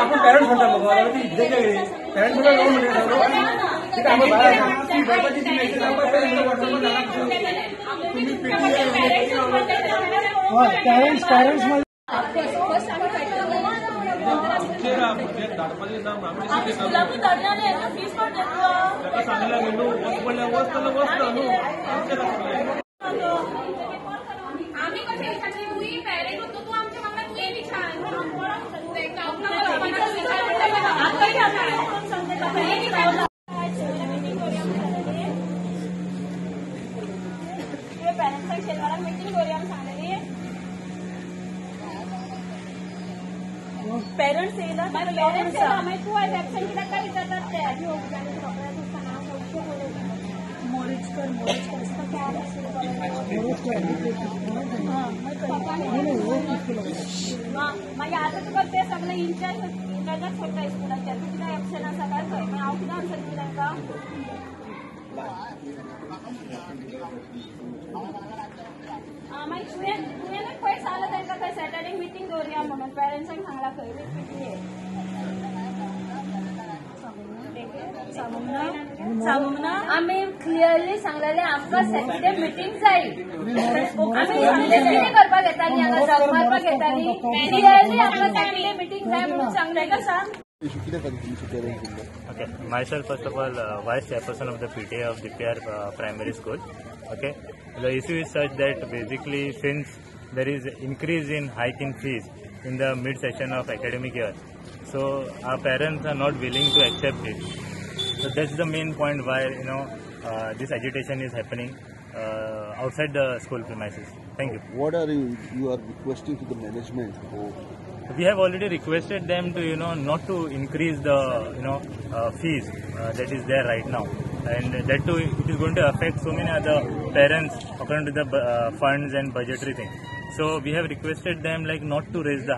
आपण पॅरेंट्स म्हणतात parents parents येयला पेरेंट्स आमी तू आज ऍब्सेंट कित्याक काय विचारतात ते मोरिचकर मागीर आतां तुका ते सगळे इंचार्जाक सोडटा स्कुलाचे तूं कित्याक ऍब्सेंट आसा काय खंय मागीर हांव कित्याक आन्सर दिवं तांकां मागीर तुवें पयर सांगला तांकां खंय सॅटर्डे मिटींग दवरया म्हणून पेरेंट्सांक सांगला खंय आमी क्लियरली सांगलेलें आमकां सॅटर्डे मिटींग जाय आमी कितें करपाक येताली हांगा जग मारपाक येताली क्लियरली आमकां सॅटर्डे मिटींग जाय म्हणून सांगलें का सांग. Okay, myself first of all vice chairperson of the PTA of DPR primary school. Okay, the issue is such that basically since there is increase in hike in fees in the mid session of academic year, so our parents are not willing to accept it. So that's the main point why this agitation is happening outside the school premises. Thank you. What are you are requesting to the management? We have already requested them to not to increase the fees that is there right now, and that too it is going to affect so many other parents according to the funds and budgetary thing. So we have requested them like not to raise the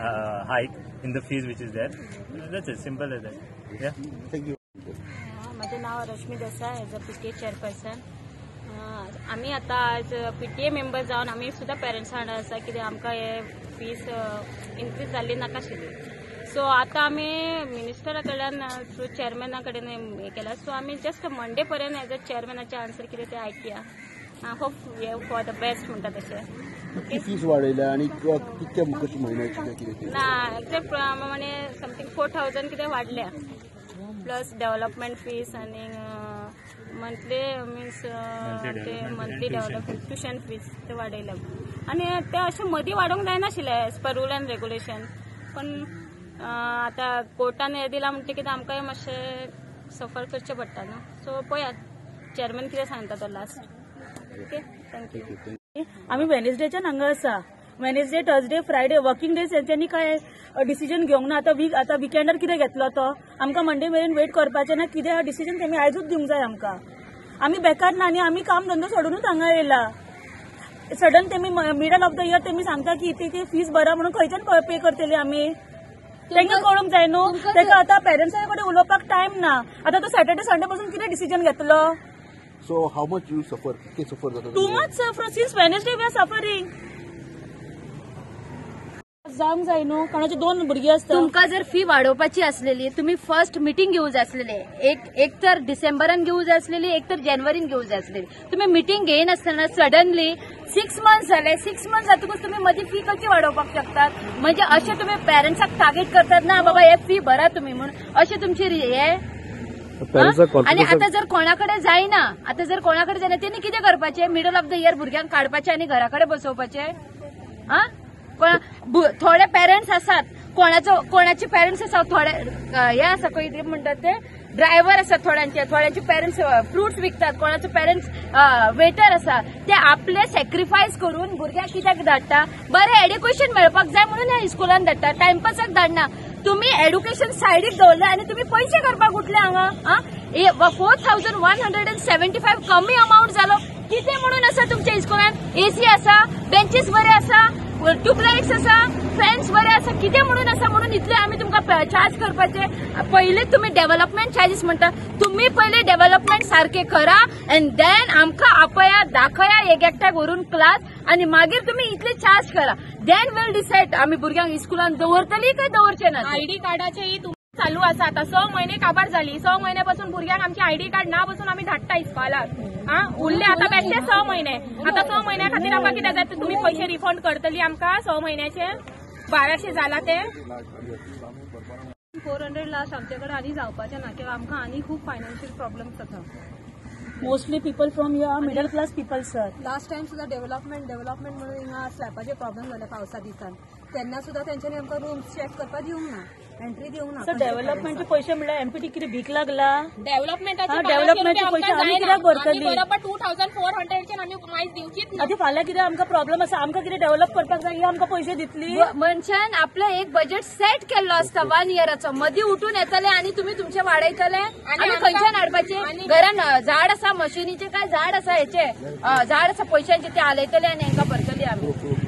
hike in the fees which is there. That's it, simple as that. Yeah. Thank you. माझे नाव Rashmi Desai as a PTA chairperson. आम्ही आता आज PTA member जावन आम्ही सुद्धा parents हाडा आसा कितें आमकां हे फीस इन्क्रीज जाल्ली नाकाशिल्ली. सो आता आम्ही मिनिस्टरा कडल्यान थ्रू चेअरमॅना कडेन हे केला. सो आम्ही जस्ट मंडे पर्यंत एज अ चेअरमॅनाचे आन्सर कितें ते आयकया. होप फॉर द बेस्ट म्हणटा तशें. फीस वाडयल्या आणि कितक्या कशी म्हयन्याची कितें ना एक्झॅक्ट प्रमाणे समथींग 4000 कितें वाडल्या प्लस डेव्हलपमेंट फीस आणि मंथली मीन्स ते मंथली डेव्हलपमेंट ट्युशन फीस ते वाडयल्या आणि ते अशें मदीं वाडोवंक जायनाशिल्लें as per rule and regulation. पण आतां कोर्टान हे दिला म्हणटकीर आमकांय मातशें सफर करचें पडटा न्हू. सो पळयात चेअरमॅन कितें सांगता तो लास्ट. Okay, thank you. आम्ही वेनेसडेच्यान हांगा आसा. Wednesday, Thursday, Friday working days त्यांनी काय डिसिजन घेवंक ना. आता विकेंडार कितें घेतलो तो आमकां मंडे मेरेन वेट करपाचें ना. कितें हा डिसिजन तेमी आयजूच दिवंक जाय आमकां. आमी बेकार ना न्ही. आमी काम धंदो सोडूनच हांगा येयला. सडन तेमी मिडल ऑफ द इयर तेमी सांगता की ती फीस भरा म्हणून खंयच्यान पे करतली आमी. तांकां कळूंक जाय न्हू. ताका आतां पेरंट्सां कडेन उलोवपाक टायम ना. आतां तो सॅटर्डे संडे पासून कितें डिसिजन घेतलो. So how much you suffer? किती सफर जाता? Too much suffer since Wednesday we are suffering. जावंक जाय न्हू. कोणाचे 2 भुरगीं आसता. तुमकां जर फी वाडोवपाची आसलेली तुम्ही फर्स्ट मिटींग घेवंक जाय आसलेले. एक तर डिसेंबरान घेवंक जाय आसलेली, एक तर जानेवारीन घेवंक जाय आसलेली. तुम्ही मिटींग घेयनासतना सडनली 6 मंथ्स झाले. 6 मंथ्स जातकूच तुम्ही मदीं फी कशी वाडोवपाक शकतात. म्हणजे अशें तुम्ही पेरंट्साक टार्गेट करतात ना बाबा हे फी भरा तुम्ही म्हणून. अशें तुमची हे आणि आता जर कोणाकडे जायना त्यांनी कितें करपाचें. मिडल ऑफ द इयर भुरग्यांक काडपाचें आणि घराकडे बसोवपाचें. थोडे पेरेंट्स आसात कोणाचे पेरेंट्स आसा थोडे हे आसा कितें म्हणटात ते ड्रायव्हर आसा थोड्यांचे पेरेंट्स फ्रुट्स विकतात. कोणाचे पेरेंट्स वेटर आसा. ते आपले सॅक्रिफायस करून भुरग्यांक कित्याक धाडटा. बरें एड्युकेशन मेळपाक जाय म्हणून ह्या स्कुलान धाडटा. टायमपासाक धाडना. तुम्ही एड्युकेशन सायडीक दवरले आणि तुम्ही पैसे करपाक उठले हांगा. 4175 कमी अमाऊंट जालो. कितें म्हणून आसा तुमच्या स्कुलान. AC आसा, बेंचीस बरे आसा, ट्यूबलाइट्स आसा, फॅन्स बरे आसा. कितें म्हणून आसा म्हणून इतले आमी तुमकां चार्ज करपाचे. पहिले तुम्ही डेव्हलपमेंट चार्जीस म्हणटा, तुम्ही पहिले डेव्हलपमेंट सारखे करा अँड देन आमकां आपया दाखया एक एकट्याक व्हरून क्लास आणि मागीर तुम्ही इतले चार्ज करा. देन विल डिसायड आमी भुरग्यांक इस्कुलान दवरतली काय दवरचे ना. आयडी कार्डाचेही चालू आसा. आता 6 महिने काबार झाली. 6 महिन्यापासून भुरग्यांक आमची आयडी कार्ड ना बसून आम्ही धाडटा इस्कॉलाक. उरले आता बेश्टे 6 महिने. आता 6 महिन्या खातीर आमकां कितें जाता, तुम्ही पैसे रिफंड करतली आमकां 6 महिन्याचे 1200 जाला ते. 400 लास्ट आमच्याकडे आनी जावपाचें ना किंवा आमकां आनी खूब फायनान्शियल प्रॉब्लेम्स जाता. Mostly people from your middle class people sir. Last time सुद्धा डेव्हलपमेंट म्हणून हिंगा स्लॅबाचे प्रॉब्लेम झाले पावसा दिसान. तेन्ना सुद्धा तेंच्यांनी आमकां रूम्स चॅक करपाक दिवंक ना, एंट्री दिवंक ना. सर डेव्हलपमेंटचे पैसे म्हणल्यार एमपीटी कितें भीक लागला. डेव्हलपमेंटाचे डेव्हलपमेंटचे पैसे आमी कित्याक भरतली. बरोबर 2400 आमी मायज दिवचीच ना. आतां फाल्यां कितें आमकां प्रॉब्लेम आसा, आमकां कितें डेव्हलप करपाक जाय ही आमकां पैसे दितली. मनशान आपलं एक बजेट सेट केल्लो असता 1 इयराचो. मदीं उठून येतले आणि तुम्ही तुमचे वाडयतले आनी खंयच्यान हाडपाचे. घरान झाड आसा मशिनीचे काय झाड आसा हेचे झाड आसा पैशांचे ते हालयतले आणि हांकां भरतली आमी.